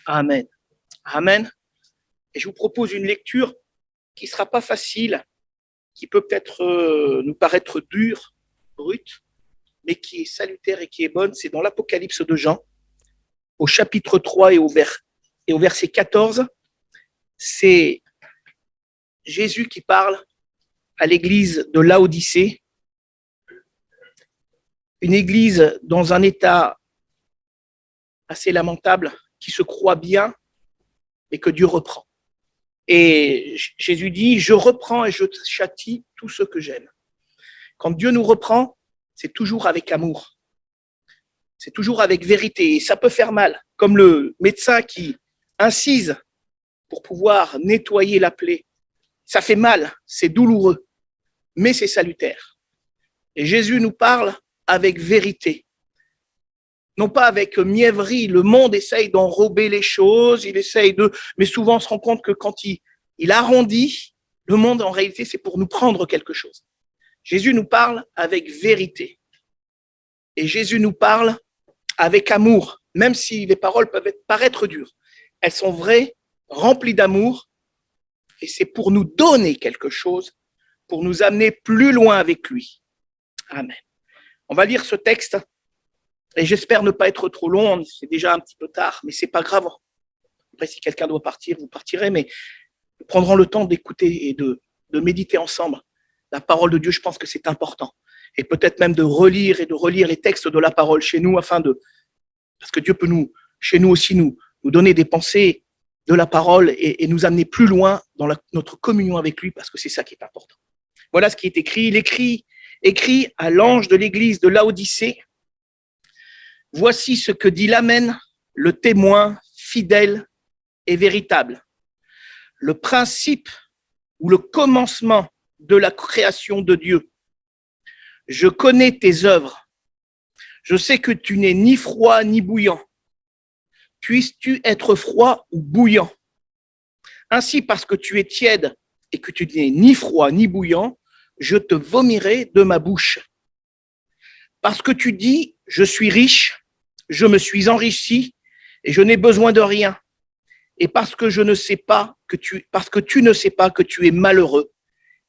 Amen. Amen. Et je vous propose une lecture qui ne sera pas facile, qui peut peut-être nous paraître dure, brute, mais qui est salutaire et qui est bonne. C'est dans l'Apocalypse de Jean, au chapitre 3 et au verset 14. C'est Jésus qui parle à l'église de Laodicée, une église dans un état assez lamentable, qui se croit bien, mais que Dieu reprend. Et Jésus dit, je reprends et je châtie tous ceux que j'aime. Quand Dieu nous reprend, c'est toujours avec amour. C'est toujours avec vérité. Et ça peut faire mal, comme le médecin qui incise pour pouvoir nettoyer la plaie. Ça fait mal, c'est douloureux, mais c'est salutaire. Et Jésus nous parle avec vérité. Non pas avec mièvrerie. Le monde essaye d'enrober les choses, mais souvent on se rend compte que quand il arrondit, le monde en réalité c'est pour nous prendre quelque chose. Jésus nous parle avec vérité. Et Jésus nous parle avec amour, même si les paroles peuvent paraître dures. Elles sont vraies, remplies d'amour, et c'est pour nous donner quelque chose, pour nous amener plus loin avec lui. Amen. On va lire ce texte. Et j'espère ne pas être trop long, c'est déjà un petit peu tard, mais c'est pas grave. Après, si quelqu'un doit partir, vous partirez, mais nous prendrons le temps d'écouter et de méditer ensemble la parole de Dieu. Je pense que c'est important. Et peut-être même de relire les textes de la parole chez nous, parce que Dieu peut chez nous aussi, nous donner des pensées de la parole et nous amener plus loin dans notre communion avec lui, parce que c'est ça qui est important. Voilà ce qui est écrit. Il écrit à l'ange de l'église de Laodicée. Voici ce que dit l'Amen, le témoin fidèle et véritable. Le principe ou le commencement de la création de Dieu. Je connais tes œuvres. Je sais que tu n'es ni froid ni bouillant. Puisses-tu être froid ou bouillant? Ainsi, parce que tu es tiède et que tu n'es ni froid ni bouillant, je te vomirai de ma bouche. Parce que tu dis, je suis riche, je me suis enrichi et je n'ai besoin de rien. Et parce que tu ne sais pas que tu es malheureux,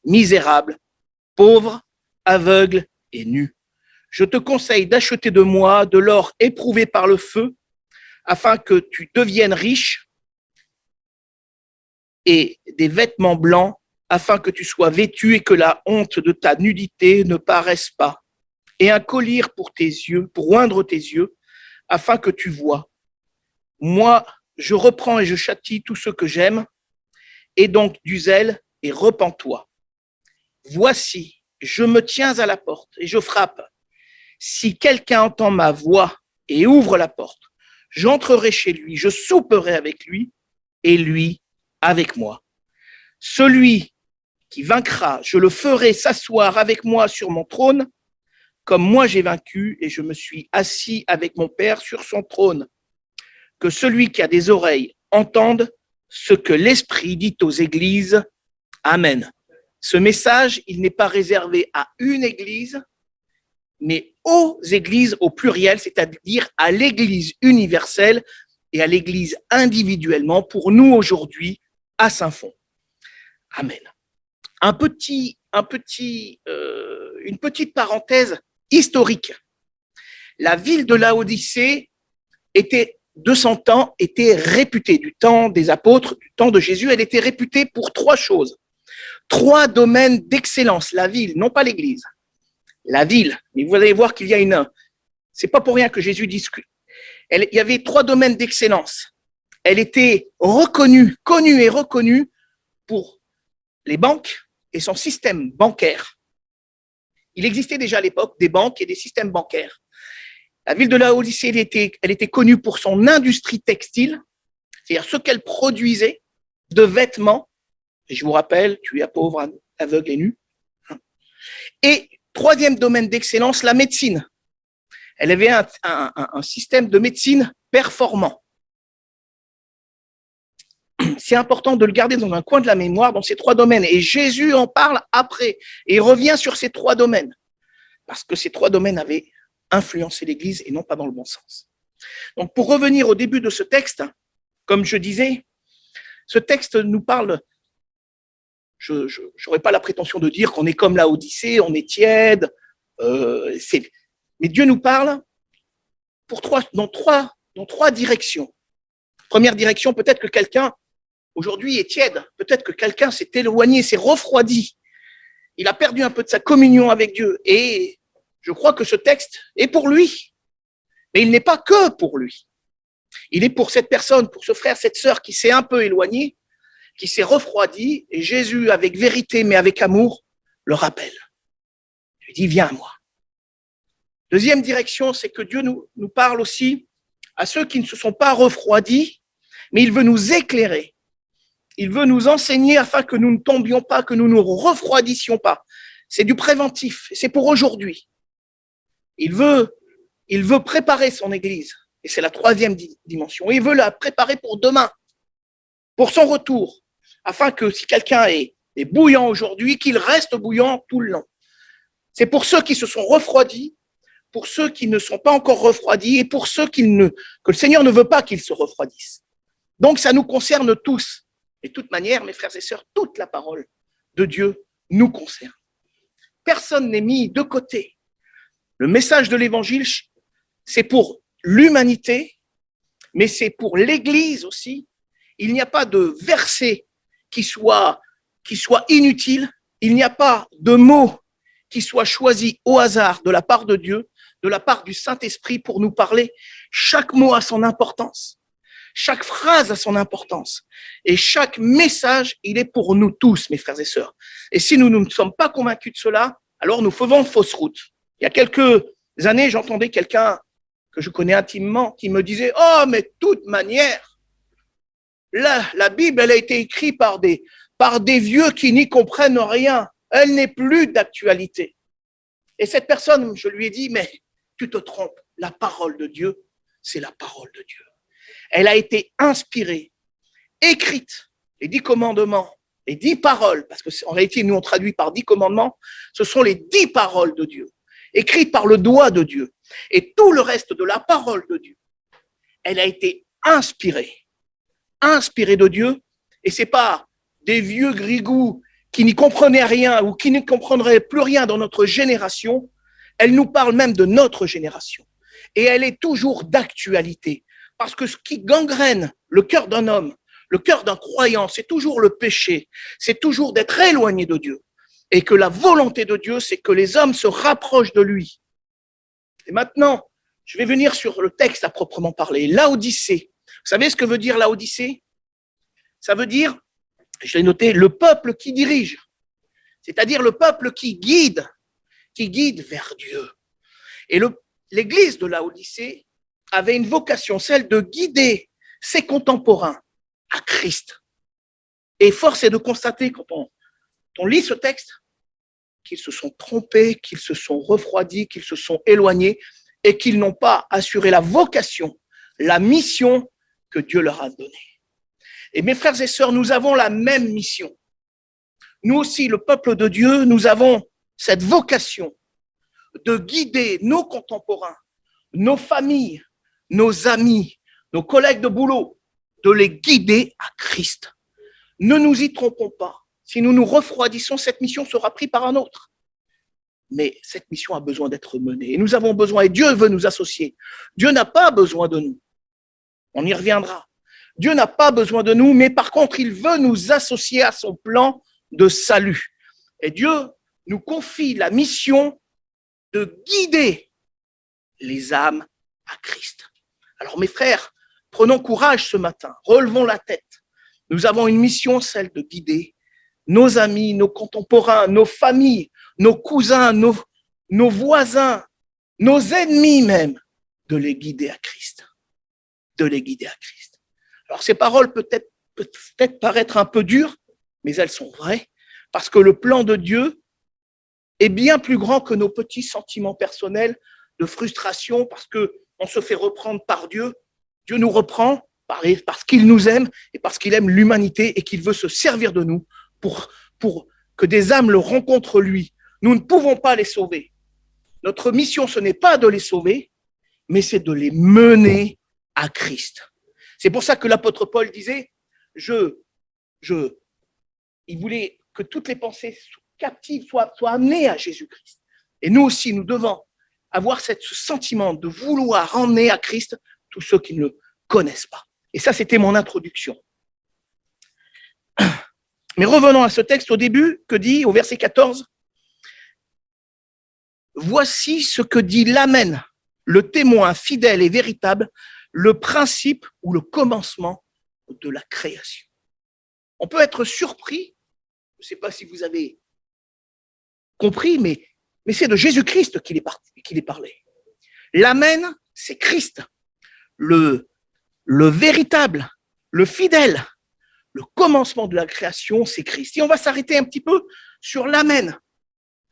misérable, pauvre, aveugle et nu. Je te conseille d'acheter de moi de l'or éprouvé par le feu, afin que tu deviennes riche, et des vêtements blancs, afin que tu sois vêtu et que la honte de ta nudité ne paraisse pas, et un collier pour tes yeux, pour oindre tes yeux, afin que tu vois. Moi, je reprends et je châtie tous ceux que j'aime, et donc du zèle et repens-toi. Voici, je me tiens à la porte et je frappe. Si quelqu'un entend ma voix et ouvre la porte, j'entrerai chez lui, je souperai avec lui et lui avec moi. Celui qui vaincra, je le ferai s'asseoir avec moi sur mon trône, comme moi j'ai vaincu et je me suis assis avec mon Père sur son trône. Que celui qui a des oreilles entende ce que l'Esprit dit aux églises. Amen. Ce message, il n'est pas réservé à une église, mais aux églises au pluriel, c'est-à-dire à l'église universelle et à l'église individuellement pour nous aujourd'hui à Saint-Fond. Amen. Une petite parenthèse historique. La ville de Laodicée de son temps était réputée, du temps des apôtres, du temps de Jésus, elle était réputée pour trois choses. Trois domaines d'excellence. La ville, non pas l'église. La ville, mais vous allez voir qu'il y a c'est pas pour rien que Jésus dit il y avait trois domaines d'excellence. Elle était connue et reconnue pour les banques et son système bancaire. Il existait déjà à l'époque des banques et des systèmes bancaires. La ville de Laodicée, elle était connue pour son industrie textile, c'est-à-dire ce qu'elle produisait de vêtements. Et je vous rappelle, tu es pauvre, aveugle et nu. Et troisième domaine d'excellence, la médecine. Elle avait un système de médecine performant. C'est important de le garder dans un coin de la mémoire dans ces trois domaines. Et Jésus en parle après et revient sur ces trois domaines. Parce que ces trois domaines avaient influencé l'Église et non pas dans le bon sens. Donc, pour revenir au début de ce texte, Comme je disais, ce texte nous parle, je n'aurais pas la prétention de dire qu'on est comme la Odyssée, on est tiède, mais Dieu nous parle dans trois directions. Première direction, peut-être que quelqu'un aujourd'hui est tiède, peut-être que quelqu'un s'est éloigné, s'est refroidi, il a perdu un peu de sa communion avec Dieu, et je crois que ce texte est pour lui, mais il n'est pas que pour lui. Il est pour cette personne, pour ce frère, cette sœur qui s'est un peu éloigné, qui s'est refroidi, et Jésus, avec vérité mais avec amour, le rappelle. Il lui dit, viens à moi. Deuxième direction, c'est que Dieu nous parle aussi à ceux qui ne se sont pas refroidis, mais il veut nous éclairer. Il veut nous enseigner afin que nous ne tombions pas, que nous ne nous refroidissions pas. C'est du préventif, c'est pour aujourd'hui. Il veut préparer son Église, et c'est la troisième dimension. Il veut la préparer pour demain, pour son retour, afin que si quelqu'un est bouillant aujourd'hui, qu'il reste bouillant tout le long. C'est pour ceux qui se sont refroidis, pour ceux qui ne sont pas encore refroidis, et pour ceux que le Seigneur ne veut pas qu'ils se refroidissent. Donc ça nous concerne tous. Et de toute manière, mes frères et sœurs, toute la parole de Dieu nous concerne. Personne n'est mis de côté. Le message de l'Évangile, c'est pour l'humanité, mais c'est pour l'Église aussi. Il n'y a pas de verset qui soit inutile. Il n'y a pas de mot qui soit choisi au hasard de la part de Dieu, de la part du Saint-Esprit pour nous parler. Chaque mot a son importance. Chaque phrase a son importance. Et chaque message, il est pour nous tous, mes frères et sœurs. Et si nous ne sommes pas convaincus de cela, alors nous faisons fausse route. Il y a quelques années, j'entendais quelqu'un que je connais intimement qui me disait « Oh, mais de toute manière, la Bible, elle a été écrite par des vieux qui n'y comprennent rien. Elle n'est plus d'actualité. » Et cette personne, je lui ai dit « Mais tu te trompes. La parole de Dieu, c'est la parole de Dieu. Elle a été inspirée, écrite, les 10 commandements, les 10 paroles, parce qu'en réalité, nous on traduit par 10 commandements, ce sont les 10 paroles de Dieu, écrites par le doigt de Dieu. Et tout le reste de la parole de Dieu, elle a été inspirée de Dieu, et c'est pas des vieux grigous qui n'y comprenaient rien ou qui ne comprendraient plus rien dans notre génération. Elle nous parle même de notre génération. Et elle est toujours d'actualité. Parce que ce qui gangrène le cœur d'un homme, le cœur d'un croyant, c'est toujours le péché, c'est toujours d'être éloigné de Dieu. Et que la volonté de Dieu, c'est que les hommes se rapprochent de lui. Et maintenant, je vais venir sur le texte à proprement parler. Laodicée. Vous savez ce que veut dire Laodicée? Ça veut dire, je l'ai noté, le peuple qui dirige. C'est-à-dire le peuple qui guide vers Dieu. Et l'église de Laodicée avait une vocation, celle de guider ses contemporains à Christ. Et force est de constater, quand on lit ce texte, qu'ils se sont trompés, qu'ils se sont refroidis, qu'ils se sont éloignés et qu'ils n'ont pas assuré la vocation, la mission que Dieu leur a donnée. Et mes frères et sœurs, nous avons la même mission. Nous aussi, le peuple de Dieu, nous avons cette vocation de guider nos contemporains, nos familles, nos amis, nos collègues de boulot, de les guider à Christ. Ne nous y trompons pas. Si nous nous refroidissons, cette mission sera prise par un autre. Mais cette mission a besoin d'être menée. Et nous avons besoin, et Dieu veut nous associer. Dieu n'a pas besoin de nous. On y reviendra. Dieu n'a pas besoin de nous, mais par contre, il veut nous associer à son plan de salut. Et Dieu nous confie la mission de guider les âmes à Christ. Alors mes frères, prenons courage ce matin, relevons la tête. Nous avons une mission, celle de guider nos amis, nos contemporains, nos familles, nos cousins, nos voisins, nos ennemis même, de les guider à Christ. De les guider à Christ. Alors ces paroles peut-être paraître un peu dures, mais elles sont vraies, parce que le plan de Dieu est bien plus grand que nos petits sentiments personnels de frustration, parce qu'on se fait reprendre par Dieu. Dieu nous reprend parce qu'il nous aime et parce qu'il aime l'humanité et qu'il veut se servir de nous pour que des âmes le rencontrent lui. Nous ne pouvons pas les sauver. Notre mission, ce n'est pas de les sauver, mais c'est de les mener à Christ. C'est pour ça que l'apôtre Paul disait, il voulait que toutes les pensées captives soient amenées à Jésus-Christ. Et nous aussi, nous devons avoir ce sentiment de vouloir emmener à Christ tous ceux qui ne le connaissent pas. Et ça, c'était mon introduction. Mais revenons à ce texte au début, que dit au verset 14, « Voici ce que dit l'Amen, le témoin fidèle et véritable, le principe ou le commencement de la création. » On peut être surpris, je ne sais pas si vous avez compris, mais c'est de Jésus-Christ qu'il est parlé. L'Amen, c'est Christ, le véritable, le fidèle, le commencement de la création, c'est Christ. Et on va s'arrêter un petit peu sur l'Amen.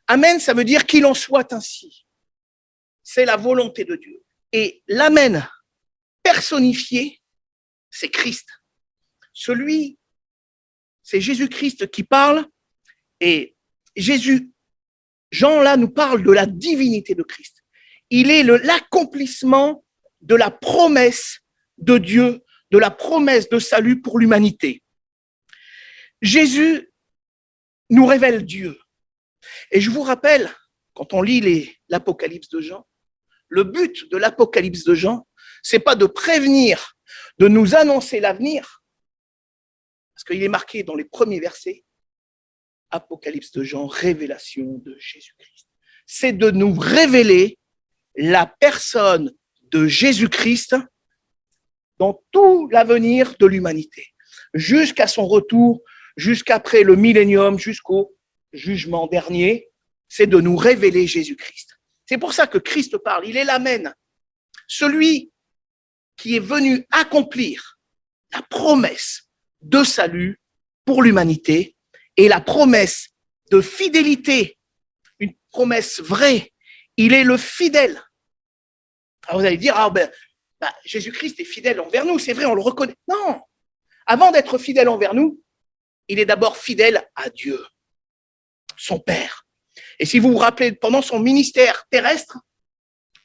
Amen, ça veut dire qu'il en soit ainsi. C'est la volonté de Dieu. Et l'Amen personnifié, c'est Christ. C'est Jésus-Christ qui parle, et Jean là nous parle de la divinité de Christ. Il est l'accomplissement de la promesse de Dieu, de la promesse de salut pour l'humanité. Jésus nous révèle Dieu. Et je vous rappelle, quand on lit l'Apocalypse de Jean, le but de l'Apocalypse de Jean, c'est pas de prévenir, de nous annoncer l'avenir, parce qu'il est marqué dans les premiers versets, Apocalypse de Jean, révélation de Jésus-Christ. C'est de nous révéler la personne de Jésus-Christ dans tout l'avenir de l'humanité, jusqu'à son retour, jusqu'après le millénium, jusqu'au jugement dernier, c'est de nous révéler Jésus-Christ. C'est pour ça que Christ parle, il est l'Amen, celui qui est venu accomplir la promesse de salut pour l'humanité et la promesse de fidélité, une promesse vraie. Il est le fidèle. Alors vous allez dire, Jésus-Christ est fidèle envers nous, c'est vrai, on le reconnaît. Non, avant d'être fidèle envers nous, il est d'abord fidèle à Dieu, son Père. Et si vous vous rappelez, pendant son ministère terrestre,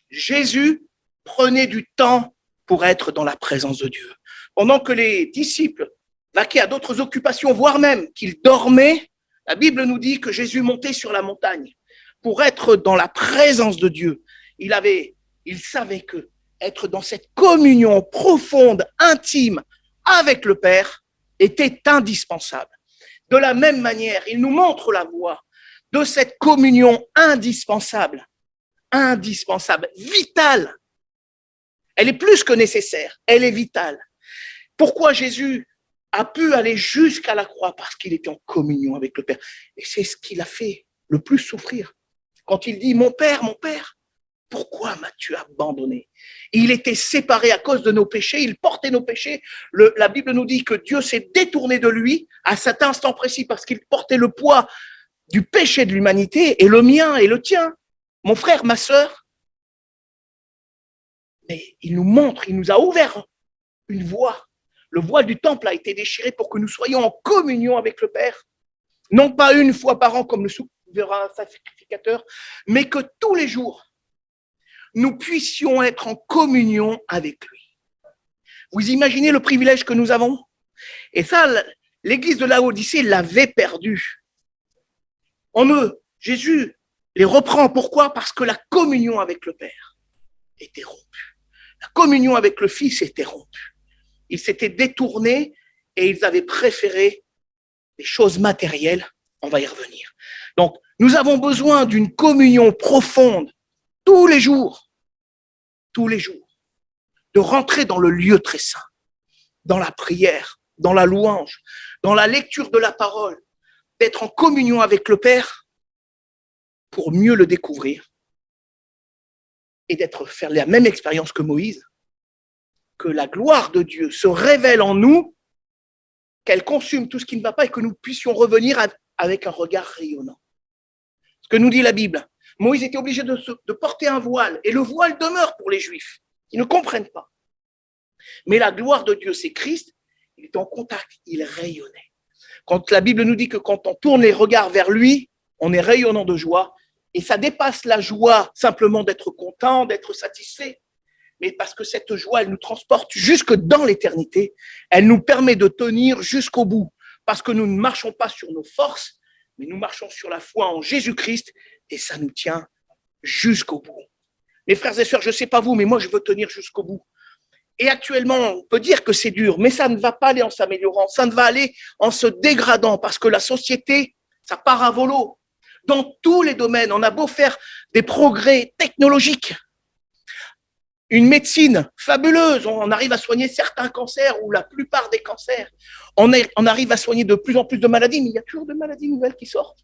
Jésus prenait du temps pour être dans la présence de Dieu. Pendant que les disciples vaquaient à d'autres occupations, voire même qu'ils dormaient, la Bible nous dit que Jésus montait sur la montagne pour être dans la présence de Dieu. Il savait que être dans cette communion profonde, intime avec le Père était indispensable. De la même manière, il nous montre la voie de cette communion indispensable, vitale. Elle est plus que nécessaire, elle est vitale. Pourquoi Jésus a pu aller jusqu'à la croix? Parce qu'il était en communion avec le Père. Et c'est ce qu'il a fait le plus souffrir. Quand il dit « Mon Père, pourquoi m'as-tu abandonné ?» Il était séparé à cause de nos péchés, il portait nos péchés. La Bible nous dit que Dieu s'est détourné de lui à cet instant précis parce qu'il portait le poids du péché de l'humanité, et le mien et le tien, mon frère, ma sœur. Mais il nous montre, il nous a ouvert une voie. Le voile du temple a été déchiré pour que nous soyons en communion avec le Père. Non pas une fois par an comme le souverain sacrificateur, mais que tous les jours, nous puissions être en communion avec lui. Vous imaginez le privilège que nous avons? Et ça, l'église de Laodicée l'avait perdu. Jésus les reprend. Pourquoi? Parce que la communion avec le Père était rompue. La communion avec le Fils était rompue. Ils s'étaient détournés et ils avaient préféré les choses matérielles. On va y revenir. Donc, nous avons besoin d'une communion profonde tous les jours, de rentrer dans le lieu très saint, dans la prière, dans la louange, dans la lecture de la parole, d'être en communion avec le Père pour mieux le découvrir et faire la même expérience que Moïse, que la gloire de Dieu se révèle en nous, qu'elle consume tout ce qui ne va pas et que nous puissions revenir avec un regard rayonnant. Ce que nous dit la Bible, Moïse était obligé de porter un voile et le voile demeure pour les Juifs. Ils ne comprennent pas. Mais la gloire de Dieu, c'est Christ, il est en contact, il rayonnait. Quand la Bible nous dit que quand on tourne les regards vers lui, on est rayonnant de joie, et ça dépasse la joie simplement d'être content, d'être satisfait, mais parce que cette joie, elle nous transporte jusque dans l'éternité. Elle nous permet de tenir jusqu'au bout, parce que nous ne marchons pas sur nos forces, mais nous marchons sur la foi en Jésus-Christ, et ça nous tient jusqu'au bout. Mes frères et sœurs, je ne sais pas vous, mais moi, je veux tenir jusqu'au bout. Et actuellement, on peut dire que c'est dur, mais ça ne va pas aller en s'améliorant, ça ne va aller en se dégradant, parce que la société, ça part à volo. Dans tous les domaines, on a beau faire des progrès technologiques, une médecine fabuleuse, on arrive à soigner certains cancers ou la plupart des cancers, on arrive à soigner de plus en plus de maladies, mais il y a toujours de maladies nouvelles qui sortent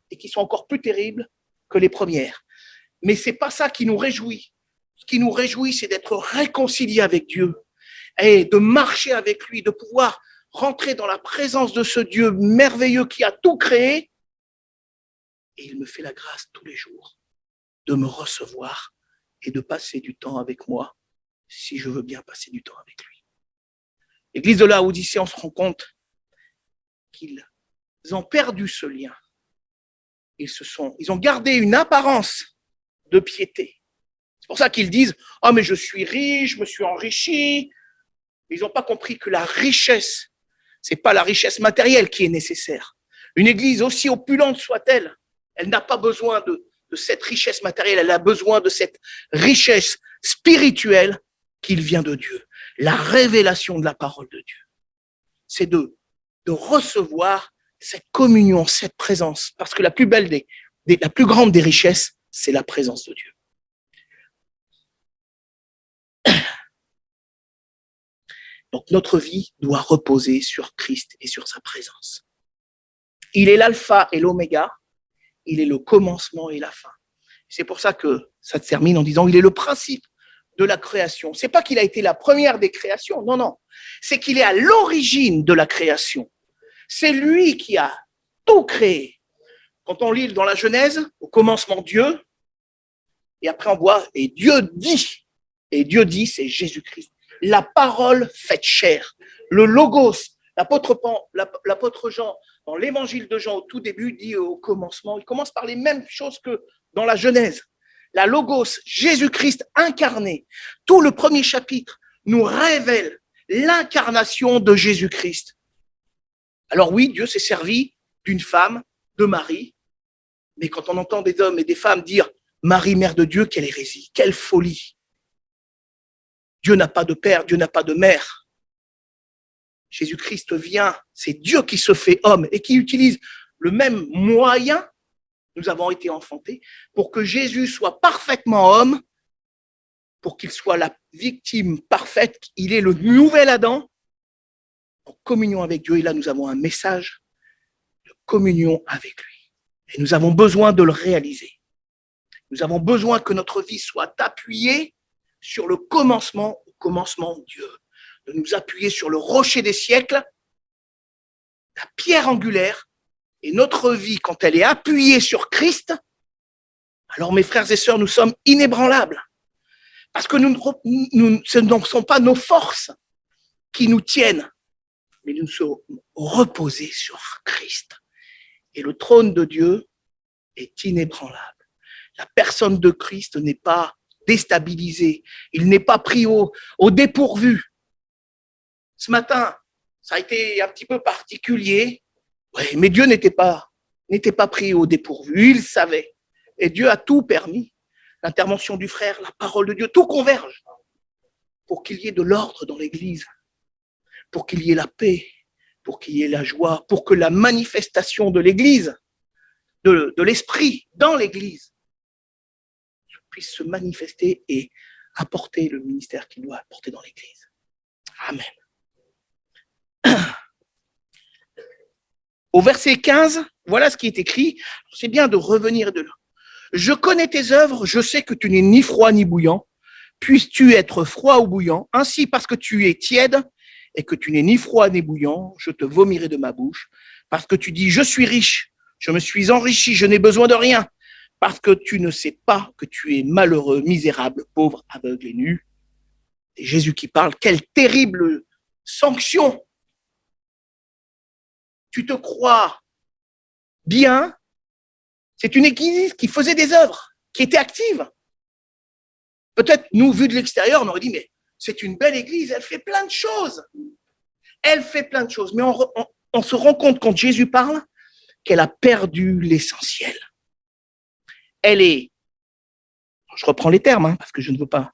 et qui sont encore plus terribles que les premières. Mais ce n'est pas ça qui nous réjouit. Ce qui nous réjouit, c'est d'être réconciliés avec Dieu et de marcher avec lui, de pouvoir rentrer dans la présence de ce Dieu merveilleux qui a tout créé. Et il me fait la grâce tous les jours de me recevoir et de passer du temps avec moi, si je veux bien passer du temps avec lui. L'église de Laodicée, on se rend compte qu'ils ont perdu ce lien. Ils ont gardé une apparence de piété. C'est pour ça qu'ils disent « Ah, mais je suis riche, je me suis enrichi ». Ils n'ont pas compris que la richesse, ce n'est pas la richesse matérielle qui est nécessaire. Une église, aussi opulente soit-elle, elle n'a pas besoin de cette richesse matérielle, elle a besoin de cette richesse spirituelle qui vient de Dieu. La révélation de la parole de Dieu. C'est de recevoir cette communion, cette présence. Parce que la plus belle la plus grande des richesses, c'est la présence de Dieu. Donc notre vie doit reposer sur Christ et sur sa présence. Il est l'alpha et l'oméga, il est le commencement et la fin. C'est pour ça que ça termine en disant il est le principe de la création. C'est pas qu'il a été la première des créations, non, non. C'est qu'il est à l'origine de la création. C'est lui qui a tout créé. Quand on lit dans la Genèse, au commencement Dieu, et après on voit, et Dieu dit, c'est Jésus-Christ. La parole faite chair. Le logos, l'apôtre Jean, dans l'évangile de Jean, au tout début, dit au commencement, il commence par les mêmes choses que dans la Genèse. La logos, Jésus-Christ incarné. Tout le premier chapitre nous révèle l'incarnation de Jésus-Christ. Alors oui, Dieu s'est servi d'une femme, de Marie, mais quand on entend des hommes et des femmes dire « Marie, mère de Dieu », quelle hérésie, quelle folie. Dieu n'a pas de père, Dieu n'a pas de mère. Jésus-Christ vient, c'est Dieu qui se fait homme et qui utilise le même moyen, nous avons été enfantés, pour que Jésus soit parfaitement homme, pour qu'il soit la victime parfaite, il est le nouvel Adam, en communion avec Dieu. Et là, nous avons un message de communion avec lui. Et nous avons besoin de le réaliser. Nous avons besoin que notre vie soit appuyée sur le commencement de Dieu, de nous appuyer sur le rocher des siècles, la pierre angulaire, et notre vie, quand elle est appuyée sur Christ, alors mes frères et sœurs, nous sommes inébranlables. Parce que ce ne sont pas nos forces qui nous tiennent, mais nous sommes reposés sur Christ. Et le trône de Dieu est inébranlable. La personne de Christ n'est pas déstabilisé, il n'est pas pris au dépourvu. Ce matin, ça a été un petit peu particulier, ouais, mais Dieu n'était pas pris au dépourvu, il savait. Et Dieu a tout permis, l'intervention du frère, la parole de Dieu, tout converge pour qu'il y ait de l'ordre dans l'Église, pour qu'il y ait la paix, pour qu'il y ait la joie, pour que la manifestation de l'Église, de l'Esprit dans l'Église, puisse se manifester et apporter le ministère qu'il doit apporter dans l'Église. Amen. Au verset 15, voilà ce qui est écrit. C'est bien de revenir de là. Je connais tes œuvres, je sais que tu n'es ni froid ni bouillant. Puisses-tu être froid ou bouillant? Ainsi, parce que tu es tiède et que tu n'es ni froid ni bouillant, je te vomirai de ma bouche. Parce que tu dis, je suis riche, je me suis enrichi, je n'ai besoin de rien. Parce que tu ne sais pas que tu es malheureux, misérable, pauvre, aveugle et nu. C'est Jésus qui parle. Quelle terrible sanction! Tu te crois bien. C'est une église qui faisait des œuvres, qui était active. Peut-être, nous, vu de l'extérieur, on aurait dit, mais c'est une belle église, elle fait plein de choses. Elle fait plein de choses. Mais on se rend compte quand Jésus parle qu'elle a perdu l'essentiel. Elle est, je reprends les termes, parce que je ne veux pas,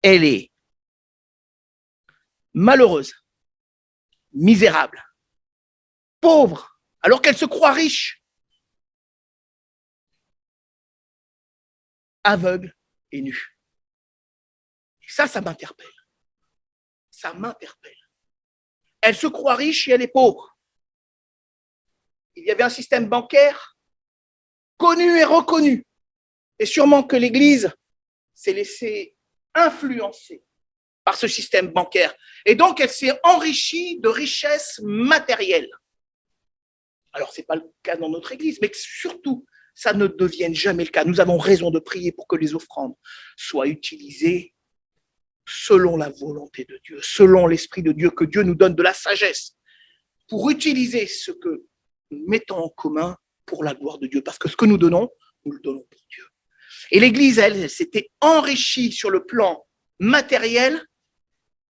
elle est malheureuse, misérable, pauvre, alors qu'elle se croit riche, aveugle et nue. Et ça m'interpelle. Ça m'interpelle. Elle se croit riche et elle est pauvre. Il y avait un système bancaire connu et reconnu. Et sûrement que l'Église s'est laissée influencer par ce système bancaire. Et donc, elle s'est enrichie de richesses matérielles. Alors, ce n'est pas le cas dans notre Église, mais surtout, ça ne devienne jamais le cas. Nous avons raison de prier pour que les offrandes soient utilisées selon la volonté de Dieu, selon l'Esprit de Dieu, que Dieu nous donne de la sagesse pour utiliser ce que nous mettons en commun pour la gloire de Dieu. Parce que ce que nous donnons, nous le donnons pour Dieu. Et l'Église, elle s'était enrichie sur le plan matériel,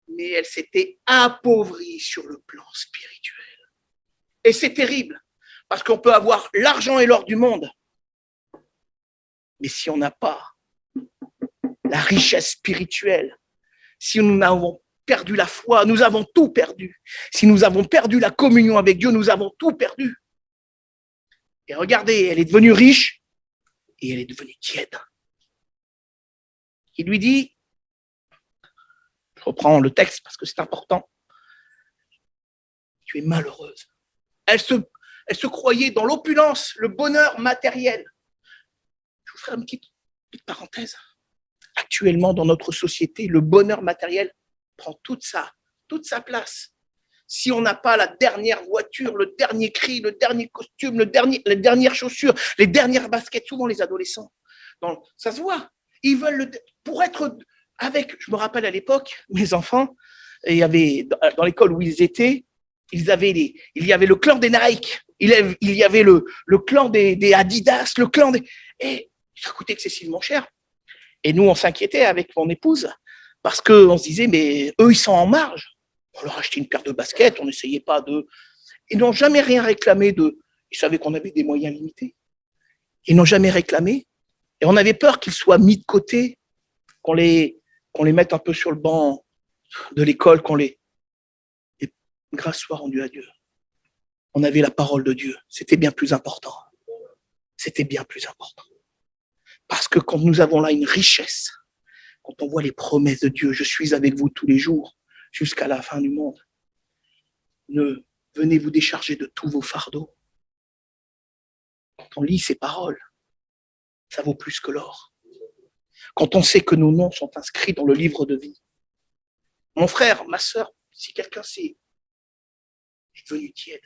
mais elle s'était appauvrie sur le plan spirituel. Et c'est terrible, parce qu'on peut avoir l'argent et l'or du monde, mais si on n'a pas la richesse spirituelle, si nous avons perdu la foi, nous avons tout perdu. Si nous avons perdu la communion avec Dieu, nous avons tout perdu. Et regardez, elle est devenue riche et elle est devenue tiède. Il lui dit, je reprends le texte parce que c'est important, tu es malheureuse. Elle se croyait dans l'opulence, le bonheur matériel. Je vous ferai une petite parenthèse. Actuellement, dans notre société, le bonheur matériel prend toute sa place. Si on n'a pas la dernière voiture, le dernier cri, le dernier costume, les dernières chaussures, les dernières baskets, souvent les adolescents, ça se voit. Ils veulent, pour être avec, je me rappelle à l'époque, mes enfants, il y avait, dans l'école où ils étaient, il y avait le clan des Nike, il y avait le clan des Adidas, le clan des... Et ça coûtait excessivement cher. Et nous, on s'inquiétait avec mon épouse parce qu'on se disait, mais eux, ils sont en marge. On leur achetait une paire de baskets, on n'essayait pas de... Ils n'ont jamais rien réclamé de... Ils savaient qu'on avait des moyens limités. Ils n'ont jamais réclamé. Et on avait peur qu'ils soient mis de côté, qu'on les mette un peu sur le banc de l'école, Et grâce soit rendue à Dieu. On avait la parole de Dieu. C'était bien plus important. C'était bien plus important. Parce que quand nous avons là une richesse, quand on voit les promesses de Dieu, je suis avec vous tous les jours jusqu'à la fin du monde. Venez vous décharger de tous vos fardeaux. Quand on lit ces paroles, ça vaut plus que l'or. Quand on sait que nos noms sont inscrits dans le livre de vie. Mon frère, ma sœur, si quelqu'un est devenu tiède,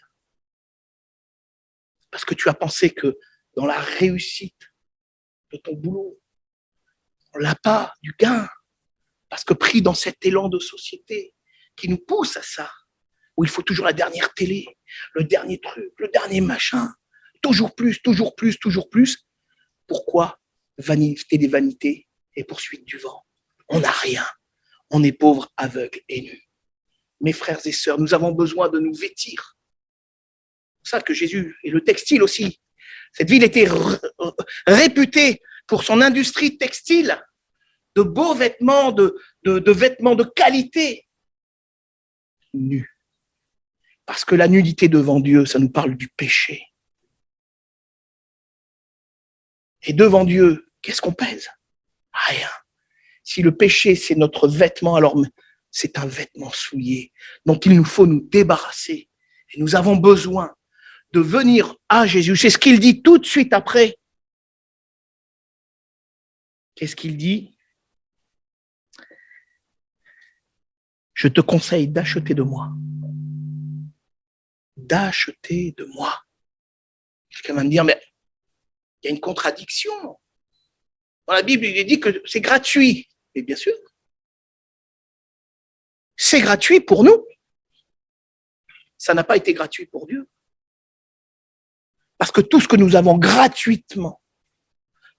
parce que tu as pensé que dans la réussite de ton boulot, on l'a pas du gain, parce que pris dans cet élan de société qui nous pousse à ça, où il faut toujours la dernière télé, le dernier truc, le dernier machin, toujours plus, toujours plus, toujours plus. Pourquoi vanité des vanités et poursuite du vent? On n'a rien, on est pauvre, aveugle et nu. Mes frères et sœurs, nous avons besoin de nous vêtir. C'est ça que Jésus, et le textile aussi, cette ville était réputée pour son industrie textile, de beaux vêtements, de vêtements de qualité, nus. Parce que la nudité devant Dieu, ça nous parle du péché. Et devant Dieu, qu'est-ce qu'on pèse? Rien. Si le péché, c'est notre vêtement, alors c'est un vêtement souillé dont il nous faut nous débarrasser. Et nous avons besoin de venir à Jésus. C'est ce qu'il dit tout de suite après. Qu'est-ce qu'il dit? Je te conseille d'acheter de moi. D'acheter de moi. Quelqu'un va me dire, mais il y a une contradiction. Dans la Bible, il est dit que c'est gratuit. Et bien sûr, c'est gratuit pour nous. Ça n'a pas été gratuit pour Dieu. Parce que tout ce que nous avons gratuitement,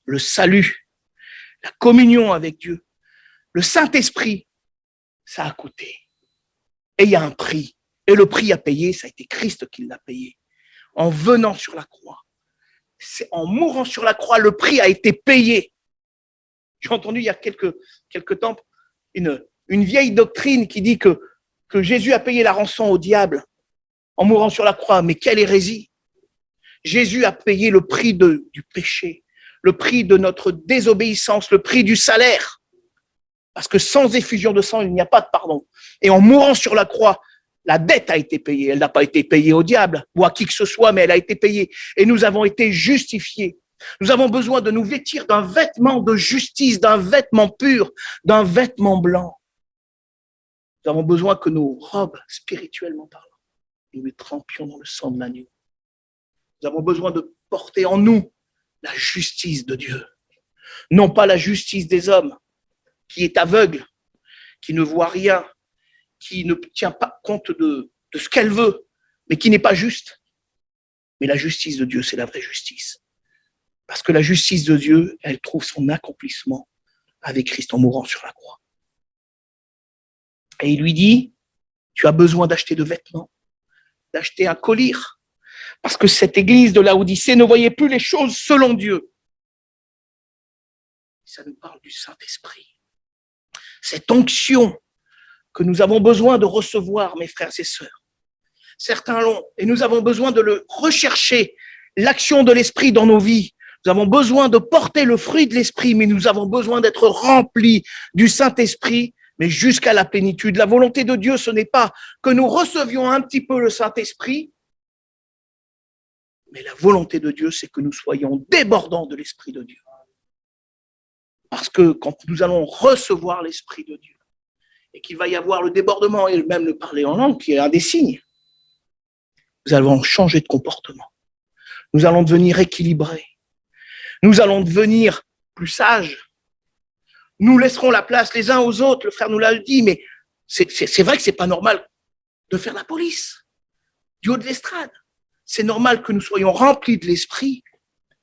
le salut, la communion avec Dieu, le Saint-Esprit, ça a coûté. Et il y a un prix. Et le prix à payer, ça a été Christ qui l'a payé. En venant sur la croix. C'est en mourant sur la croix, le prix a été payé. J'ai entendu il y a quelques temps une vieille doctrine qui dit que Jésus a payé la rançon au diable en mourant sur la croix. Mais quelle hérésie! Jésus a payé le prix du péché, le prix de notre désobéissance, le prix du salaire. Parce que sans effusion de sang, il n'y a pas de pardon. Et en mourant sur la croix, la dette a été payée. Elle n'a pas été payée au diable ou à qui que ce soit, mais elle a été payée. Et nous avons été justifiés. Nous avons besoin de nous vêtir d'un vêtement de justice, d'un vêtement pur, d'un vêtement blanc. Nous avons besoin que nos robes, spirituellement parlant, nous les trempions dans le sang de l'agneau. Nous avons besoin de porter en nous la justice de Dieu. Non pas la justice des hommes, qui est aveugle, qui ne voit rien, qui ne tient pas compte de ce qu'elle veut, mais qui n'est pas juste. Mais la justice de Dieu, c'est la vraie justice. Parce que la justice de Dieu, elle trouve son accomplissement avec Christ en mourant sur la croix. Et il lui dit, tu as besoin d'acheter de vêtements, d'acheter un collier, parce que cette église de Laodicée ne voyait plus les choses selon Dieu. Ça nous parle du Saint-Esprit. Cette onction que nous avons besoin de recevoir, mes frères et sœurs. Certains l'ont, et nous avons besoin de le rechercher, l'action de l'Esprit dans nos vies. Nous avons besoin de porter le fruit de l'Esprit, mais nous avons besoin d'être remplis du Saint-Esprit, mais jusqu'à la plénitude. La volonté de Dieu, ce n'est pas que nous recevions un petit peu le Saint-Esprit, mais la volonté de Dieu, c'est que nous soyons débordants de l'Esprit de Dieu. Parce que quand nous allons recevoir l'Esprit de Dieu, et qu'il va y avoir le débordement et même le parler en langue, qui est un des signes, nous allons changer de comportement. Nous allons devenir équilibrés. Nous allons devenir plus sages. Nous laisserons la place les uns aux autres. Le frère nous l'a dit, mais c'est vrai que c'est pas normal de faire la police du haut de l'estrade. C'est normal que nous soyons remplis de l'esprit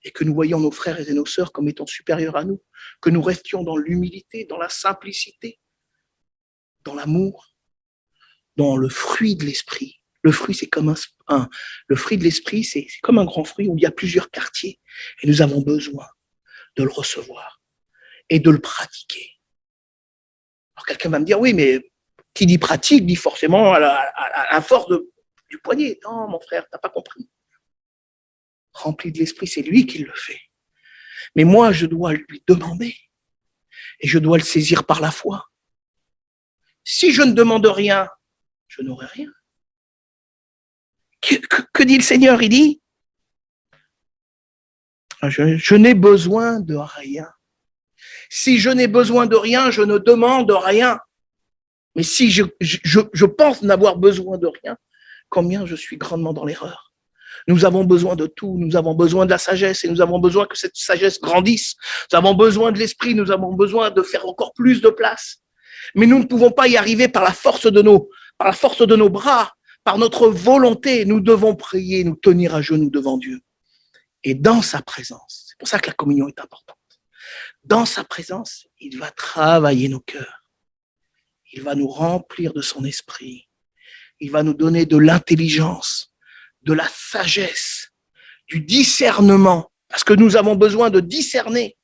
et que nous voyions nos frères et nos sœurs comme étant supérieurs à nous, que nous restions dans l'humilité, dans la simplicité, dans l'amour, dans le fruit de l'esprit. Le fruit, c'est comme le fruit de l'esprit, c'est comme un grand fruit où il y a plusieurs quartiers et nous avons besoin de le recevoir et de le pratiquer. Alors quelqu'un va me dire, oui, mais qui dit pratique dit forcément à la force du poignet. Non, mon frère, t'as pas compris. Rempli de l'esprit, c'est lui qui le fait. Mais moi, je dois lui demander et je dois le saisir par la foi. Si je ne demande rien, je n'aurai rien. Que dit le Seigneur? Il dit, je n'ai besoin de rien. Si je n'ai besoin de rien, je ne demande rien. Mais si je pense n'avoir besoin de rien, combien je suis grandement dans l'erreur. Nous avons besoin de tout. Nous avons besoin de la sagesse et nous avons besoin que cette sagesse grandisse. Nous avons besoin de l'esprit. Nous avons besoin de faire encore plus de place. Mais nous ne pouvons pas y arriver par la force de nos bras, par notre volonté. Nous devons prier, nous tenir à genoux devant Dieu. Et dans sa présence, c'est pour ça que la communion est importante. Dans sa présence, il va travailler nos cœurs. Il va nous remplir de son esprit. Il va nous donner de l'intelligence, de la sagesse, du discernement, parce que nous avons besoin de discerner.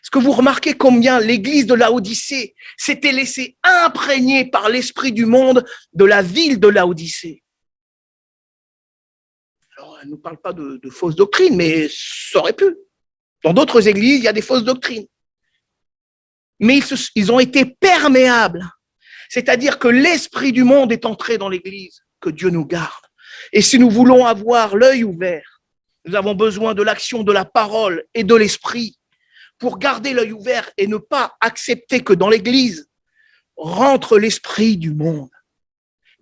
Est-ce que vous remarquez combien l'église de Laodicée s'était laissée imprégner par l'esprit du monde de la ville de Laodicée? Alors, elle ne nous parle pas de fausses doctrines, mais ça aurait pu. Dans d'autres églises, il y a des fausses doctrines. Mais ils ont été perméables. C'est-à-dire que l'esprit du monde est entré dans l'église, que Dieu nous garde. Et si nous voulons avoir l'œil ouvert, nous avons besoin de l'action de la parole et de l'esprit pour garder l'œil ouvert et ne pas accepter que dans l'église rentre l'esprit du monde.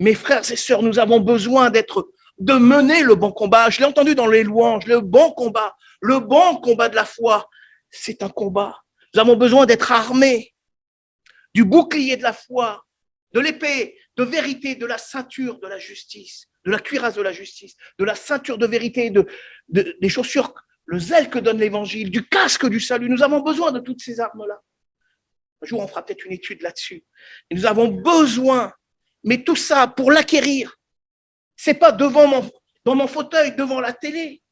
Mes frères et sœurs, nous avons besoin de mener le bon combat. Je l'ai entendu dans les louanges, le bon combat de la foi, c'est un combat. Nous avons besoin d'être armés du bouclier de la foi, de l'épée de vérité, de la ceinture de la justice, de la cuirasse de la justice, de la ceinture de vérité, des chaussures le zèle que donne l'évangile, du casque du salut. Nous avons besoin de toutes ces armes-là. Un jour, on fera peut-être une étude là-dessus. Et nous avons besoin, mais tout ça, pour l'acquérir, c'est pas dans mon fauteuil, devant la télé.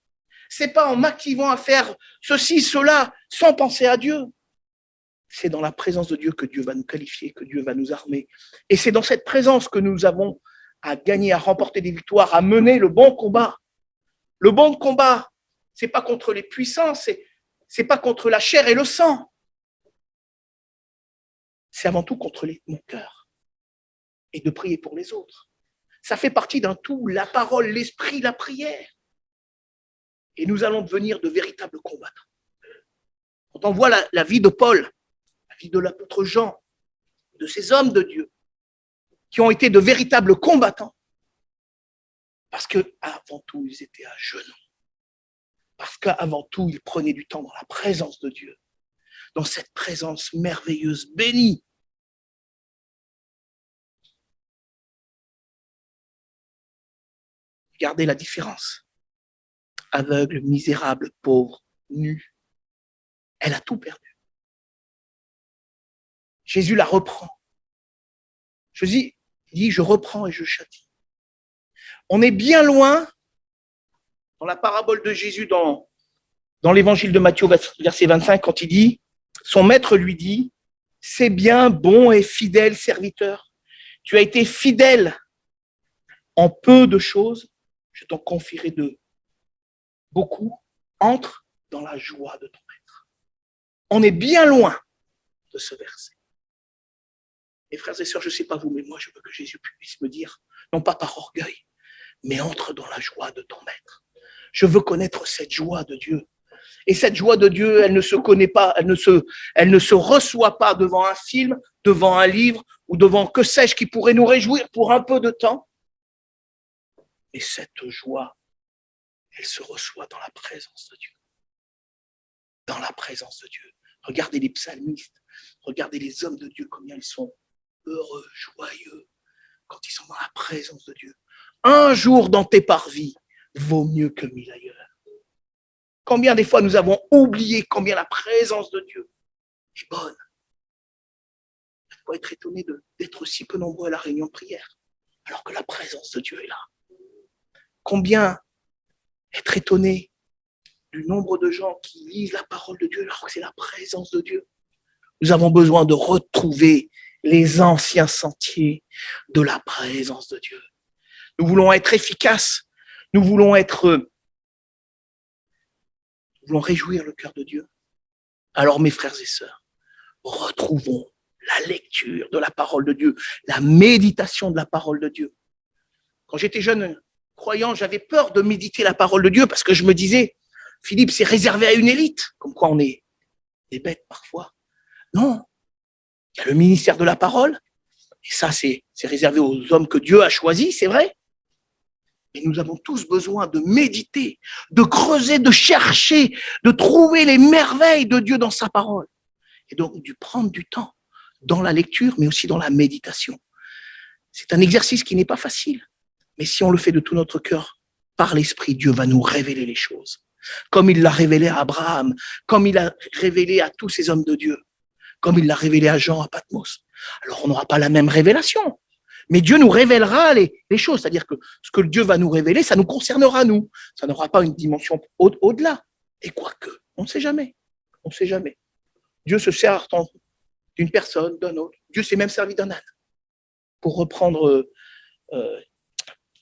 C'est pas en m'activant à faire ceci, cela, sans penser à Dieu. C'est dans la présence de Dieu que Dieu va nous qualifier, que Dieu va nous armer. Et c'est dans cette présence que nous avons à gagner, à remporter des victoires, à mener le bon combat. Le bon combat, c'est pas contre les puissants, c'est pas contre la chair et le sang. C'est avant tout contre mon cœur et de prier pour les autres. Ça fait partie d'un tout, la parole, l'esprit, la prière. Et nous allons devenir de véritables combattants. Quand on voit la vie de Paul, la vie de l'apôtre Jean, de ces hommes de Dieu, qui ont été de véritables combattants, parce qu'avant tout, ils étaient à genoux. Parce qu'avant tout, ils prenaient du temps dans la présence de Dieu, dans cette présence merveilleuse, bénie. Regardez la différence. Aveugle, misérable, pauvre, nu. Elle a tout perdu. Jésus la reprend. Jésus dit, je reprends et je châtie. On est bien loin, dans la parabole de Jésus, dans l'évangile de Matthieu, verset 25, quand il dit, son maître lui dit, c'est bien, bon et fidèle serviteur. Tu as été fidèle en peu de choses, je t'en confierai de beaucoup. Entre dans la joie de ton maître. On est bien loin de ce verset. Et frères et sœurs, je ne sais pas vous, mais moi, je veux que Jésus puisse me dire, non pas par orgueil, mais entre dans la joie de ton maître. Je veux connaître cette joie de Dieu. Et cette joie de Dieu, elle ne se connaît pas, elle ne se reçoit pas devant un film, devant un livre, ou devant que sais-je qui pourrait nous réjouir pour un peu de temps. Mais cette joie, elle se reçoit dans la présence de Dieu. Dans la présence de Dieu. Regardez les psalmistes, regardez les hommes de Dieu, combien ils sont heureux, joyeux, quand ils sont dans la présence de Dieu. Un jour dans tes parvis vaut mieux que 1000 ailleurs. Combien des fois nous avons oublié combien la présence de Dieu est bonne. Il faut être étonné d'être si peu nombreux à la réunion de prière, alors que la présence de Dieu est là. Combien être étonné du nombre de gens qui lisent la parole de Dieu alors que c'est la présence de Dieu. Nous avons besoin de retrouver les anciens sentiers de la présence de Dieu. Nous voulons être efficaces. Nous voulons réjouir le cœur de Dieu. Alors, mes frères et sœurs, retrouvons la lecture de la parole de Dieu, la méditation de la parole de Dieu. Quand j'étais jeune croyant, j'avais peur de méditer la parole de Dieu parce que je me disais, Philippe, c'est réservé à une élite, comme quoi on est des bêtes parfois. Non, il y a le ministère de la parole, et ça, c'est réservé aux hommes que Dieu a choisis, c'est vrai. Mais nous avons tous besoin de méditer, de creuser, de chercher, de trouver les merveilles de Dieu dans sa parole. Et donc, de prendre du temps dans la lecture, mais aussi dans la méditation. C'est un exercice qui n'est pas facile, mais si on le fait de tout notre cœur, par l'Esprit, Dieu va nous révéler les choses. Comme il l'a révélé à Abraham, comme il a révélé à tous ces hommes de Dieu, comme il l'a révélé à Jean à Patmos. Alors, on n'aura pas la même révélation, mais Dieu nous révélera les choses. C'est-à-dire que ce que Dieu va nous révéler, ça nous concernera, nous. Ça n'aura pas une dimension au-delà. Et quoique, on ne sait jamais. On ne sait jamais. Dieu se sert d'une personne, d'un autre. Dieu s'est même servi d'un âne. Pour reprendre, je ne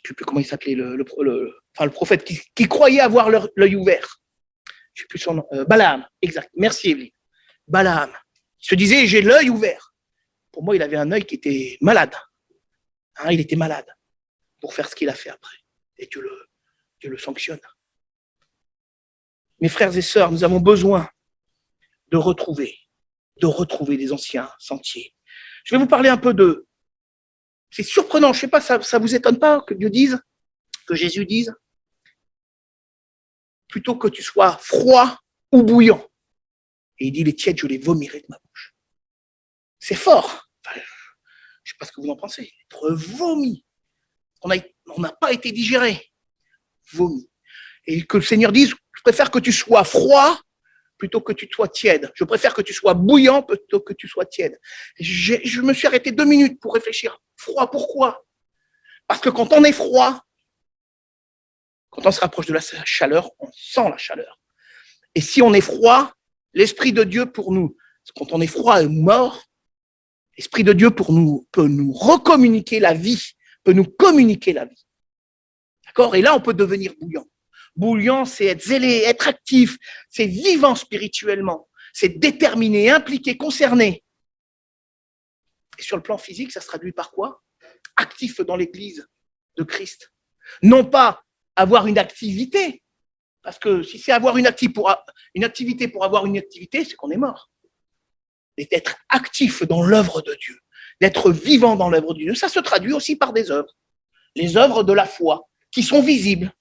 sais plus comment il s'appelait, le prophète qui croyait avoir l'œil ouvert. Je ne sais plus son nom. Balaam, exact. Merci, Evelyne. Balaam. Il se disait, j'ai l'œil ouvert. Pour moi, il avait un œil qui était malade. Il était malade pour faire ce qu'il a fait après. Et Dieu le sanctionne. Mes frères et sœurs, nous avons besoin de retrouver les anciens sentiers. Je vais vous parler un peu c'est surprenant, je ne sais pas, ça vous étonne pas que Dieu dise, que Jésus dise, plutôt que tu sois froid ou bouillant. Et il dit, les tièdes, je les vomirai de ma bouche. C'est fort. Enfin, je ne sais pas ce que vous en pensez. Être vomi. On n'a pas été digéré. Vomi. Et que le Seigneur dise, préfère que tu sois froid plutôt que tu sois tiède. Je préfère que tu sois bouillant plutôt que tu sois tiède. Je me suis arrêté 2 minutes pour réfléchir. Froid, pourquoi? Parce que quand on est froid, quand on se rapproche de la chaleur, on sent la chaleur. Et si on est froid, l'Esprit de Dieu pour nous, quand on est froid et mort, l'Esprit de Dieu peut nous recommuniquer la vie, peut nous communiquer la vie. D'accord? Et là, on peut devenir bouillant. Bouillant, c'est être zélé, être actif, c'est vivant spirituellement, c'est déterminé, impliqué, concerné. Et sur le plan physique, ça se traduit par quoi? Actif dans l'Église de Christ. Non pas avoir une activité, parce que si c'est avoir une activité pour avoir une activité, c'est qu'on est mort. Mais d'être actif dans l'œuvre de Dieu, d'être vivant dans l'œuvre de Dieu, ça se traduit aussi par des œuvres. Les œuvres de la foi, qui sont visibles.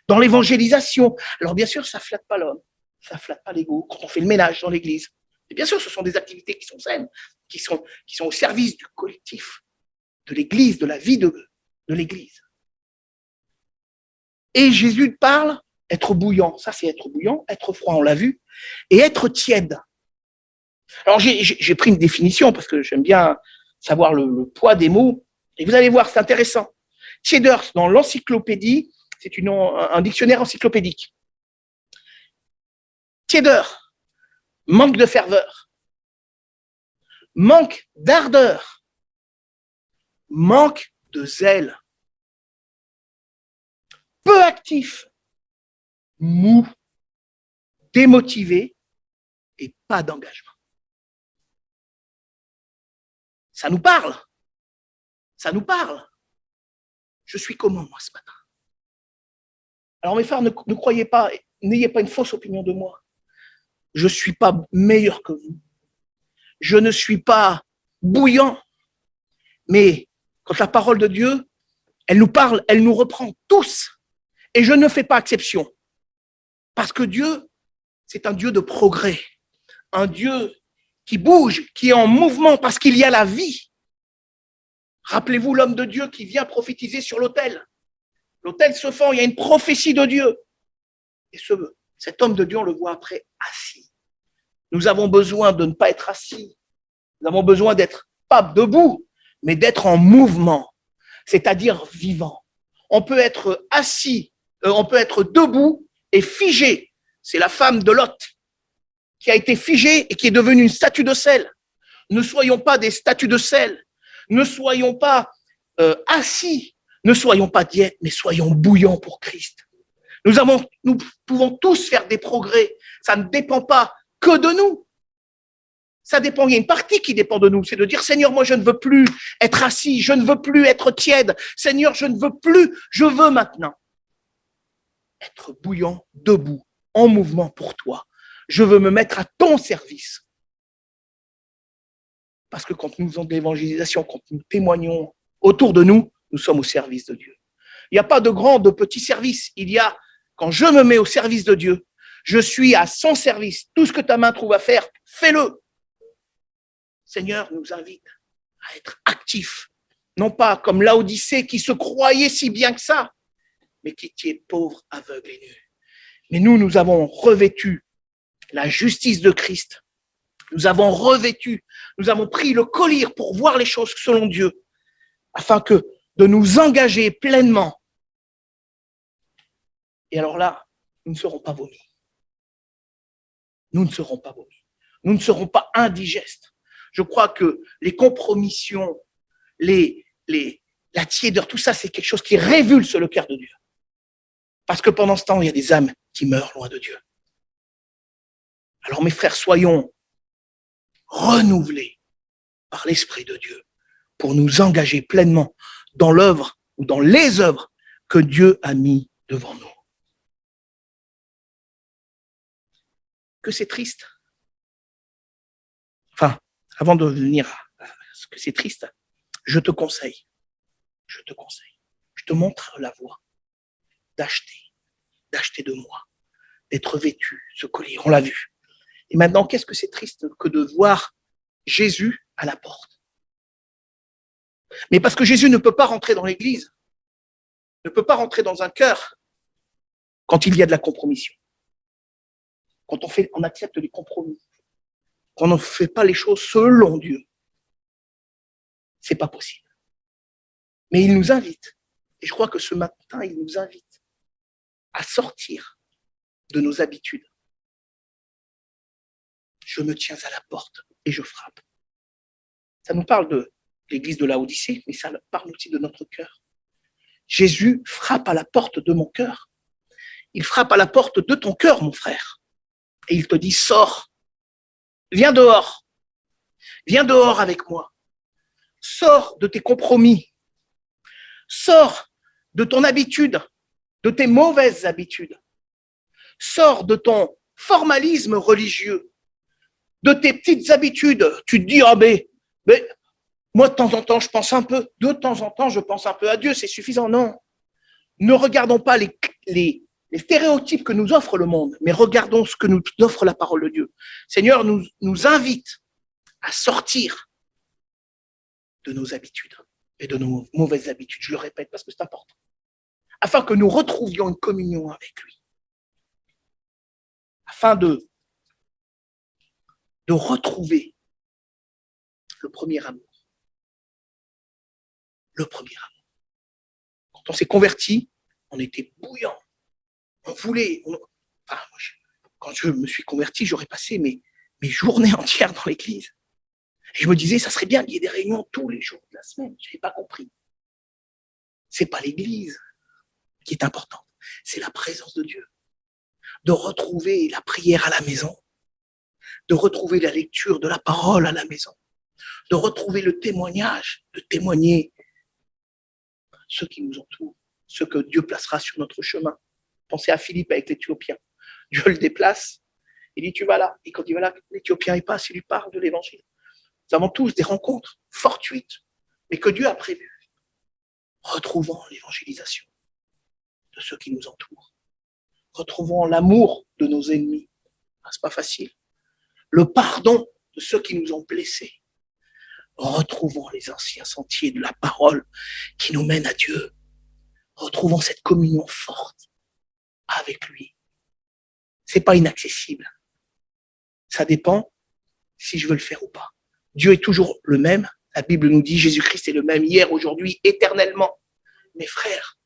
Dans l'évangélisation, alors bien sûr, ça ne flatte pas l'homme, ça ne flatte pas l'ego, quand on fait le ménage dans l'église. Et bien sûr, ce sont des activités qui sont saines, qui sont au service du collectif, de l'église, de la vie de l'église. Et Jésus parle, être bouillant, ça c'est être bouillant, être froid, on l'a vu, et être tiède. Alors j'ai pris une définition parce que j'aime bien savoir le poids des mots, et vous allez voir, c'est intéressant. Tiédeur, dans l'encyclopédie, c'est un dictionnaire encyclopédique. Tiédeur, manque de ferveur, manque d'ardeur, manque de zèle, peu actif, mou, démotivé et pas d'engagement. Ça nous parle. Ça nous parle. Je suis comment, moi, ce matin? Alors, mes frères, ne croyez pas, n'ayez pas une fausse opinion de moi. Je ne suis pas meilleur que vous. Je ne suis pas bouillant. Mais quand la parole de Dieu, elle nous parle, elle nous reprend tous. Et je ne fais pas exception. Parce que Dieu, c'est un Dieu de progrès. Un Dieu qui bouge, qui est en mouvement parce qu'il y a la vie. Rappelez-vous l'homme de Dieu qui vient prophétiser sur l'autel. L'autel se fend, il y a une prophétie de Dieu. Et cet homme de Dieu, on le voit après assis. Nous avons besoin de ne pas être assis. Nous avons besoin d'être pas debout, mais d'être en mouvement, c'est-à-dire vivant. On peut être assis, on peut être debout et figé. C'est la femme de Lot qui a été figée et qui est devenue une statue de sel. Ne soyons pas des statues de sel. Ne soyons pas assis. Ne soyons pas diètes, mais soyons bouillants pour Christ. Nous pouvons tous faire des progrès. Ça ne dépend pas que de nous. Ça dépend, il y a une partie qui dépend de nous. C'est de dire, Seigneur, moi, je ne veux plus être assis. Je ne veux plus être tiède. Seigneur, je ne veux plus. Je veux maintenant être bouillant, debout, en mouvement pour toi. Je veux me mettre à ton service. Parce que quand nous faisons de l'évangélisation, quand nous témoignons autour de nous, nous sommes au service de Dieu. Il n'y a pas de grand, de petit service. Il y a, quand je me mets au service de Dieu, je suis à son service. Tout ce que ta main trouve à faire, fais-le. Seigneur nous invite à être actifs. Non pas comme Laodicée qui se croyait si bien que ça, mais qui est pauvre, aveugle et nu. Mais nous avons revêtu la justice de Christ. Nous avons revêtu, nous avons pris le collier pour voir les choses selon Dieu, afin que de nous engager pleinement. Et alors là, nous ne serons pas vomis. Nous ne serons pas vomis. Nous ne serons pas indigestes. Je crois que les compromissions, la tiédeur, tout ça, c'est quelque chose qui révulse le cœur de Dieu. Parce que pendant ce temps, il y a des âmes qui meurent loin de Dieu. Alors mes frères, soyons renouvelés par l'Esprit de Dieu pour nous engager pleinement dans l'œuvre ou dans les œuvres que Dieu a mis devant nous. Que c'est triste. Enfin, avant de venir à ce que c'est triste, je te conseille, je te montre la voie d'acheter de moi, d'être vêtu, ce collier, on l'a vu. Et maintenant, qu'est-ce que c'est triste que de voir Jésus à la porte. Mais parce que Jésus ne peut pas rentrer dans l'église, ne peut pas rentrer dans un cœur, quand il y a de la compromission. Quand on accepte les compromis, quand on ne fait pas les choses selon Dieu, c'est pas possible. Mais il nous invite, et je crois que ce matin, il nous invite à sortir de nos habitudes. Je me tiens à la porte et je frappe. Ça nous parle de l'église de Laodicée, mais ça parle aussi de notre cœur. Jésus frappe à la porte de mon cœur. Il frappe à la porte de ton cœur, mon frère. Et il te dit, sors, viens dehors avec moi. Sors de tes compromis. Sors de ton habitude, de tes mauvaises habitudes. Sors de ton formalisme religieux, de tes petites habitudes. Tu te dis, ah mais moi de temps en temps je pense un peu, de temps en temps je pense un peu à Dieu, c'est suffisant. Non, ne regardons pas les stéréotypes que nous offre le monde, mais regardons ce que nous offre la parole de Dieu. Seigneur nous invite à sortir de nos habitudes et de nos mauvaises habitudes. Je le répète parce que c'est important. Afin que nous retrouvions une communion avec lui. Afin de retrouver le premier amour. Le premier amour. Quand on s'est converti, on était bouillant. On voulait. Quand je me suis converti, j'aurais passé mes journées entières dans l'église. Et je me disais, ça serait bien qu'il y ait des réunions tous les jours de la semaine. Je n'avais pas compris. C'est pas l'église qui est importante, c'est la présence de Dieu. De retrouver la prière à la maison, de retrouver la lecture de la parole à la maison, de retrouver le témoignage, de témoigner à ceux qui nous entourent, ceux que Dieu placera sur notre chemin. Pensez à Philippe avec l'Éthiopien. Dieu le déplace, il dit tu vas là. Et quand il va là, l'Éthiopien il passe, il lui parle de l'évangile. Nous avons tous des rencontres fortuites, mais que Dieu a prévues. Retrouvons l'évangélisation de ceux qui nous entourent. Retrouvons l'amour de nos ennemis. C'est pas facile. Le pardon de ceux qui nous ont blessés. Retrouvons les anciens sentiers de la parole qui nous mènent à Dieu. Retrouvons cette communion forte avec lui. C'est pas inaccessible. Ça dépend si je veux le faire ou pas. Dieu est toujours le même. La Bible nous dit Jésus-Christ est le même hier, aujourd'hui, éternellement. Mes frères,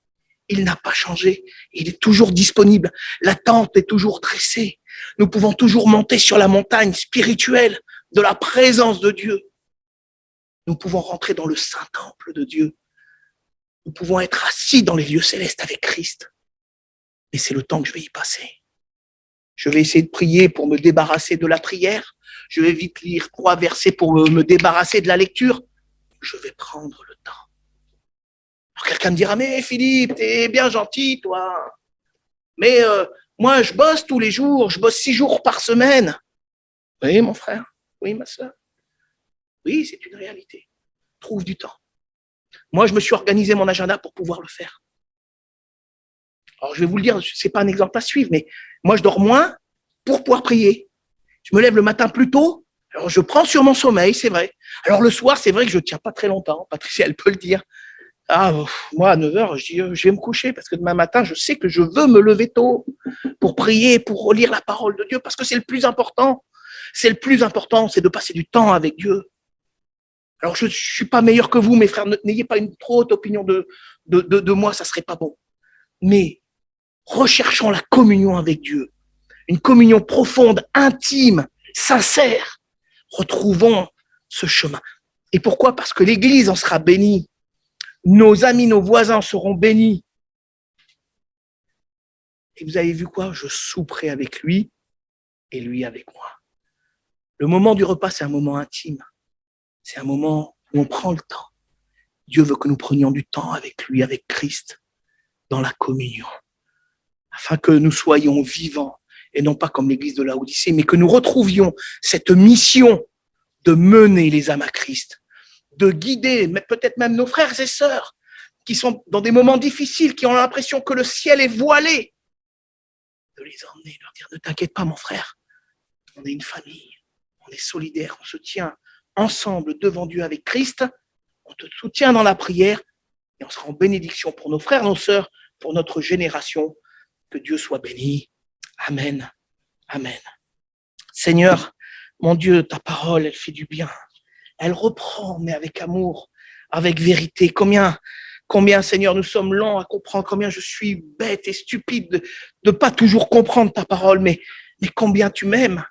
il n'a pas changé. Il est toujours disponible. La tente est toujours dressée. Nous pouvons toujours monter sur la montagne spirituelle de la présence de Dieu. Nous pouvons rentrer dans le saint temple de Dieu. Nous pouvons être assis dans les lieux célestes avec Christ. Et c'est le temps que je vais y passer. Je vais essayer de prier pour me débarrasser de la prière. Je vais vite lire 3 versets pour me débarrasser de la lecture. Je vais prendre le temps. Alors quelqu'un me dira, mais Philippe, t'es bien gentil, toi. Mais moi, je bosse tous les jours. Je bosse 6 jours par semaine. Oui, mon frère. Oui, ma soeur. Oui, c'est une réalité. Trouve du temps. Moi, je me suis organisé mon agenda pour pouvoir le faire. Alors, je vais vous le dire, c'est pas un exemple à suivre, mais moi, je dors moins pour pouvoir prier. Je me lève le matin plus tôt, alors je prends sur mon sommeil, c'est vrai. Alors, le soir, c'est vrai que je ne tiens pas très longtemps. Patricia, elle peut le dire. Moi, à 9h, je dis, je vais me coucher parce que demain matin, je sais que je veux me lever tôt pour prier, pour relire la parole de Dieu, parce que c'est le plus important. C'est le plus important, c'est de passer du temps avec Dieu. Alors, je ne suis pas meilleur que vous, mes frères, n'ayez pas une trop haute opinion de moi, ça ne serait pas bon. Mais recherchons la communion avec Dieu, une communion profonde, intime, sincère. Retrouvons ce chemin. Et pourquoi ? Parce que l'Église en sera bénie. Nos amis, nos voisins seront bénis. Et vous avez vu quoi ? Je souperai avec lui et lui avec moi. Le moment du repas, c'est un moment intime. C'est un moment où on prend le temps. Dieu veut que nous prenions du temps avec lui, avec Christ, dans la communion, afin que nous soyons vivants, et non pas comme l'église de Laodicée, mais que nous retrouvions cette mission de mener les âmes à Christ, de guider peut-être même nos frères et sœurs qui sont dans des moments difficiles, qui ont l'impression que le ciel est voilé, de les emmener, leur dire, ne t'inquiète pas mon frère, on est une famille, on est solidaires, on se tient ensemble devant Dieu avec Christ, on te soutient dans la prière et on sera en bénédiction pour nos frères, nos sœurs, pour notre génération Que Dieu soit béni. Amen. Amen. Seigneur, mon Dieu, ta parole, elle fait du bien. Elle reprend, mais avec amour, avec vérité. Combien, Seigneur, nous sommes lents à comprendre, combien je suis bête et stupide de ne pas toujours comprendre ta parole, mais combien tu m'aimes.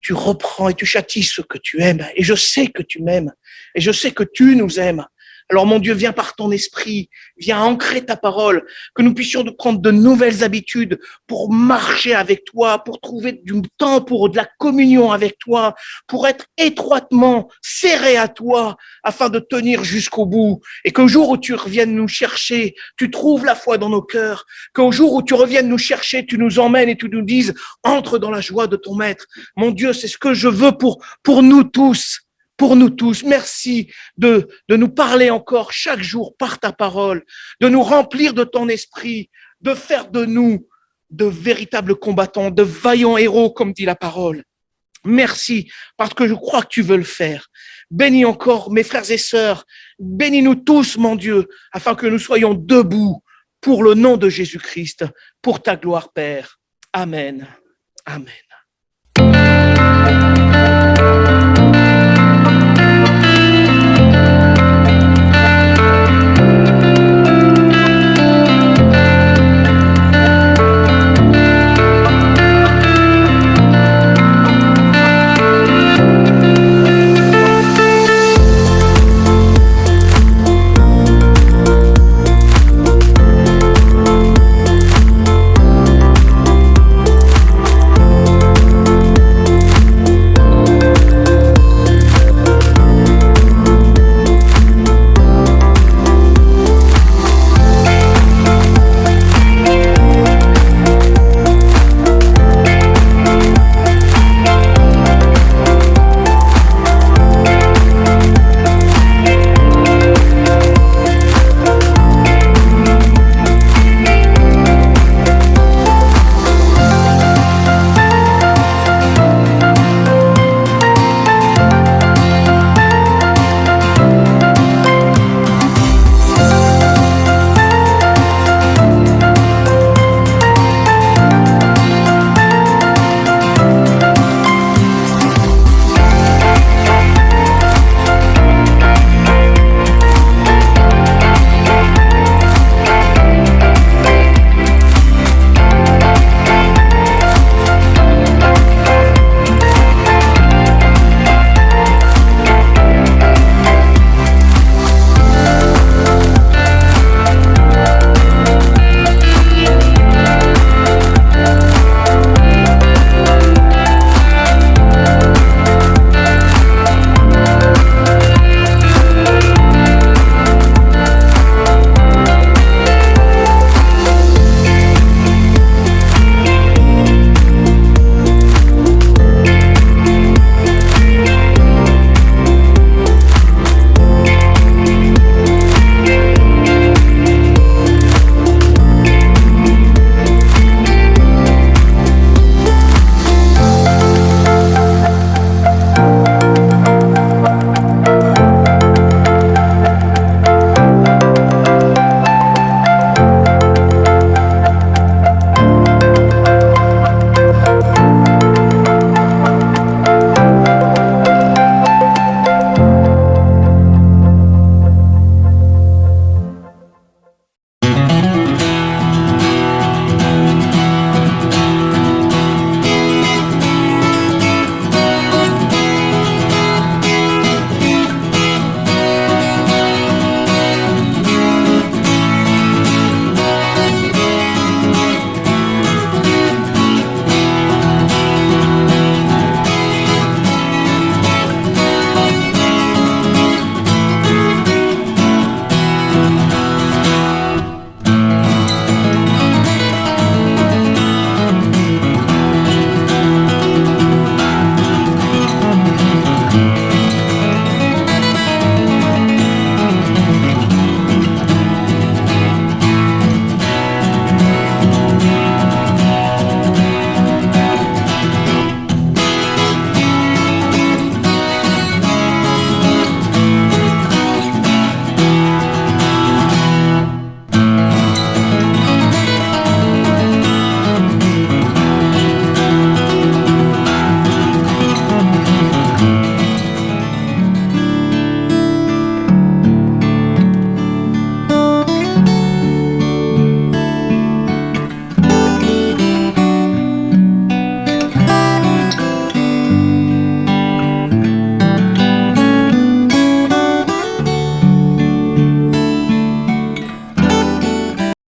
Tu reprends et tu châties ce que tu aimes. Et je sais que tu m'aimes. Et je sais que tu nous aimes. Alors, mon Dieu, viens par ton esprit, viens ancrer ta parole, que nous puissions prendre de nouvelles habitudes pour marcher avec toi, pour trouver du temps pour de la communion avec toi, pour être étroitement serré à toi, afin de tenir jusqu'au bout. Et qu'au jour où tu reviennes nous chercher, tu trouves la foi dans nos cœurs. Qu'au jour où tu reviennes nous chercher, tu nous emmènes et tu nous dises, entre dans la joie de ton maître. Mon Dieu, c'est ce que je veux pour nous tous. Pour nous tous, merci de nous parler encore chaque jour par ta parole, de nous remplir de ton esprit, de faire de nous de véritables combattants, de vaillants héros, comme dit la parole. Merci, parce que je crois que tu veux le faire. Bénis encore mes frères et sœurs, bénis-nous tous, mon Dieu, afin que nous soyons debout pour le nom de Jésus-Christ, pour ta gloire, Père. Amen. Amen.